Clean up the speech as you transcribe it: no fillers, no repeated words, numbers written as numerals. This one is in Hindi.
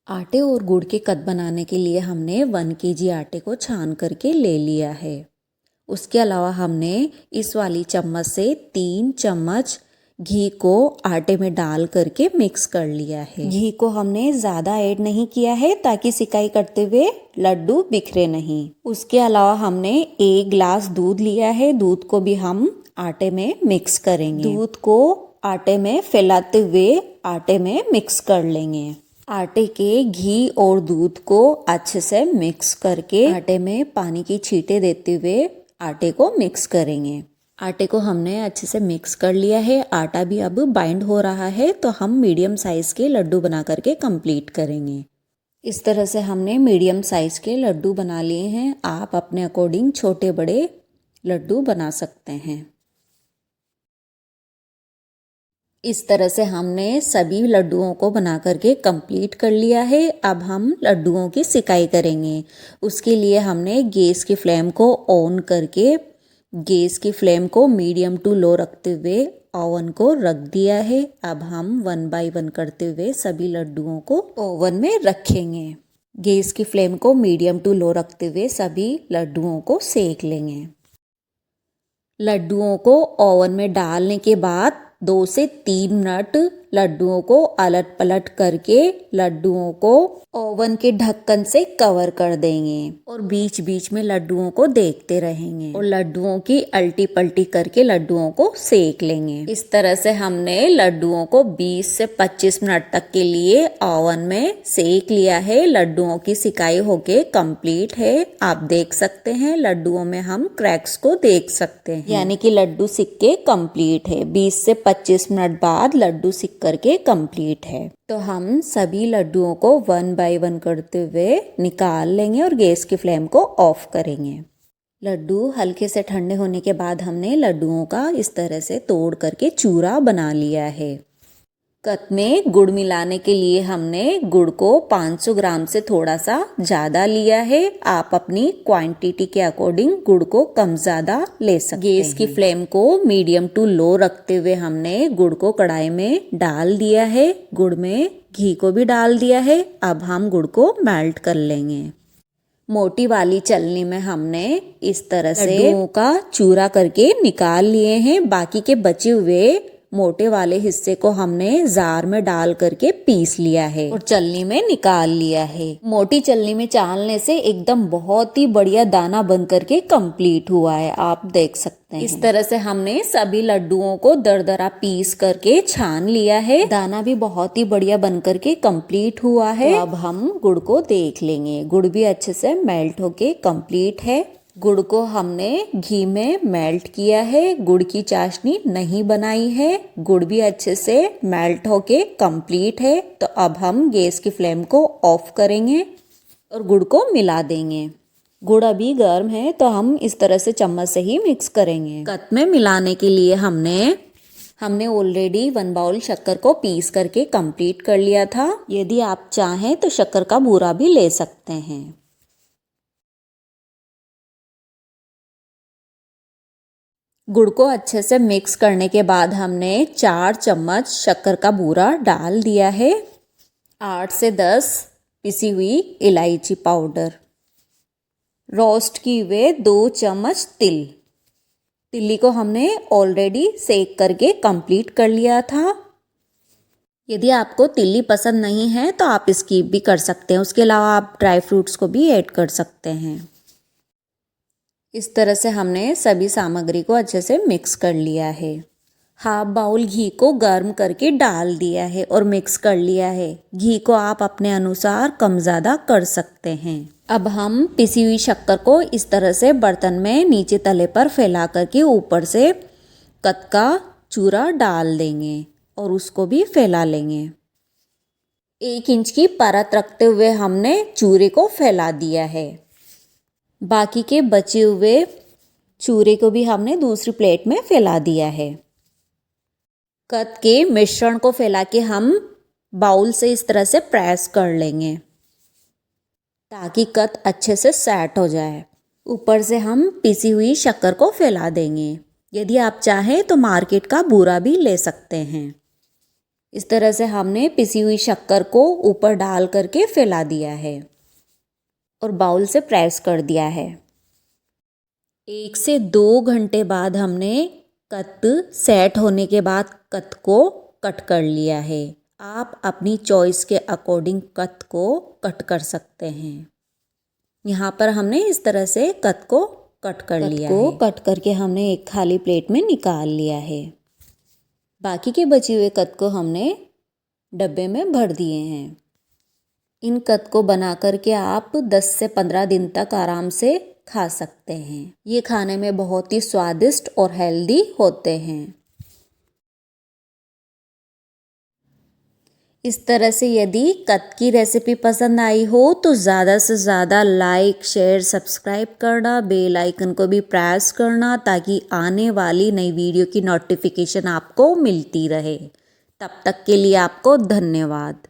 आटे और गुड़ के कत बनाने के लिए हमने 1 kg आटे को छान करके ले लिया है। उसके अलावा हमने इस वाली चम्मच से 3 चम्मच घी को आटे में डाल करके मिक्स कर लिया है। घी को हमने ज़्यादा ऐड नहीं किया है ताकि सिकाई करते हुए लड्डू बिखरे नहीं। उसके अलावा हमने 1 गिलास दूध लिया है। दूध को भी हम आटे में मिक्स करेंगे। दूध को आटे में फैलाते हुए आटे में मिक्स कर लेंगे। आटे के घी और दूध को अच्छे से मिक्स करके आटे में पानी की छींटे देते हुए आटे को मिक्स करेंगे। आटे को हमने अच्छे से मिक्स कर लिया है। आटा भी अब बाइंड हो रहा है तो हम मीडियम साइज़ के लड्डू बना करके कंप्लीट करेंगे। इस तरह से हमने मीडियम साइज़ के लड्डू बना लिए हैं। आप अपने अकॉर्डिंग छोटे बड़े लड्डू बना सकते हैं। इस तरह से हमने सभी लड्डुओं को बना करके कंप्लीट कर लिया है। अब हम लड्डुओं की सिकाई करेंगे। उसके लिए हमने गैस की फ्लेम को ऑन करके गैस की फ्लेम को मीडियम टू लो रखते हुए ओवन को रख दिया है। अब हम 1 बाय 1 करते हुए सभी लड्डुओं को ओवन में रखेंगे। गैस की फ्लेम को मीडियम टू लो रखते हुए सभी लड्डुओं को सेक लेंगे। लड्डुओं को ओवन में डालने के बाद 2 से 3 मिनट लड्डुओं को अलट पलट करके लड्डुओं को ओवन के ढक्कन से कवर कर देंगे और बीच बीच में लड्डुओं को देखते रहेंगे और लड्डुओं की अल्टी पल्टी करके लड्डुओं को सेक लेंगे। इस तरह से हमने लड्डुओं को 20 से 25 मिनट तक के लिए ओवन में सेक लिया है। लड्डुओं की सिकाई होके कंप्लीट है। आप देख सकते हैं लड्डुओं में हम क्रैक्स को देख सकते हैं, यानी कि लड्डू सिक के कंप्लीट है। 20 से 25 मिनट बाद लड्डू सिक करके कंप्लीट है। तो हम सभी लड्डुओं को 1 बाय 1 करते हुए निकाल लेंगे और गैस की फ्लेम को ऑफ करेंगे। लड्डू हल्के से ठंडे होने के बाद हमने लड्डुओं का इस तरह से तोड़ करके चूरा बना लिया है। कत में गुड़ मिलाने के लिए हमने गुड़ को 500 ग्राम से थोड़ा सा ज़्यादा लिया है। आप अपनी क्वांटिटी के अकॉर्डिंग गुड़ को कम ज़्यादा ले सकते हैं। गैस की फ्लेम को मीडियम टू लो रखते हुए हमने गुड़ को कढ़ाई में डाल दिया है। गुड़ में घी को भी डाल दिया है। अब हम गुड़ को मेल्ट कर लेंगे। मोटी वाली चलनी में हमने इस तरह से लड्डुओं का चूरा करके निकाल लिए हैं। बाकी के बचे हुए मोटे वाले हिस्से को हमने जार में डाल करके पीस लिया है और चलनी में निकाल लिया है। मोटी चलनी में चालने से एकदम बहुत ही बढ़िया दाना बन करके कंप्लीट हुआ है। आप देख सकते हैं इस तरह से हमने सभी लड्डुओं को दरदरा पीस करके छान लिया है। दाना भी बहुत ही बढ़िया बन करके कंप्लीट हुआ है। तो अब हम गुड़ को देख लेंगे। गुड़ भी अच्छे से मेल्ट होके कंप्लीट है। गुड़ को हमने घी में मेल्ट किया है। गुड़ की चाशनी नहीं बनाई है। गुड़ भी अच्छे से मेल्ट होके कंप्लीट है। तो अब हम गैस की फ्लेम को ऑफ करेंगे और गुड़ को मिला देंगे। गुड़ अभी गर्म है तो हम इस तरह से चम्मच से ही मिक्स करेंगे। कत में मिलाने के लिए हमने ऑलरेडी 1 बाउल शक्कर को पीस करके कंप्लीट कर लिया था। यदि आप चाहें तो शक्कर का बूरा भी ले सकते हैं। गुड़ को अच्छे से मिक्स करने के बाद हमने 4 चम्मच शक्कर का बूरा डाल दिया है। 8 से 10 पिसी हुई इलायची पाउडर, रोस्ट किए हुए 2 चम्मच तिल। तिल्ली को हमने ऑलरेडी सेक करके कंप्लीट कर लिया था। यदि आपको तिल्ली पसंद नहीं है तो आप स्किप भी कर सकते हैं। उसके अलावा आप ड्राई फ्रूट्स को भी ऐड कर सकते हैं। इस तरह से हमने सभी सामग्री को अच्छे से मिक्स कर लिया है। हाफ बाउल घी को गर्म करके डाल दिया है और मिक्स कर लिया है। घी को आप अपने अनुसार कम ज़्यादा कर सकते हैं। अब हम पिसी हुई शक्कर को इस तरह से बर्तन में नीचे तले पर फैला करके ऊपर से कत का चूरा डाल देंगे और उसको भी फैला लेंगे। 1 इंच की परत रखते हुए हमने चूरे को फैला दिया है। बाकी के बचे हुए चूरे को भी हमने दूसरी प्लेट में फैला दिया है। कत के मिश्रण को फैला के हम बाउल से इस तरह से प्रेस कर लेंगे ताकि कत अच्छे से सेट हो जाए। ऊपर से हम पिसी हुई शक्कर को फैला देंगे। यदि आप चाहें तो मार्केट का बूरा भी ले सकते हैं। इस तरह से हमने पिसी हुई शक्कर को ऊपर डाल करके फैला दिया है और बाउल से प्रेस कर दिया है। 1 से 2 घंटे बाद हमने कत सेट होने के बाद कत को कट कर लिया है। आप अपनी चॉइस के अकॉर्डिंग कत को कट कर सकते हैं। यहाँ पर हमने इस तरह से कत को कट कर लिया है। कट करके हमने एक खाली प्लेट में निकाल लिया है। बाकी के बचे हुए कत को हमने डब्बे में भर दिए हैं। इन कत को बना करके आप 10 से 15 दिन तक आराम से खा सकते हैं। ये खाने में बहुत ही स्वादिष्ट और हेल्दी होते हैं। इस तरह से यदि कत की रेसिपी पसंद आई हो तो ज़्यादा से ज़्यादा लाइक, शेयर, सब्सक्राइब करना, बेल आइकन को भी प्रेस करना ताकि आने वाली नई वीडियो की नोटिफिकेशन आपको मिलती रहे। तब तक के लिए आपको धन्यवाद।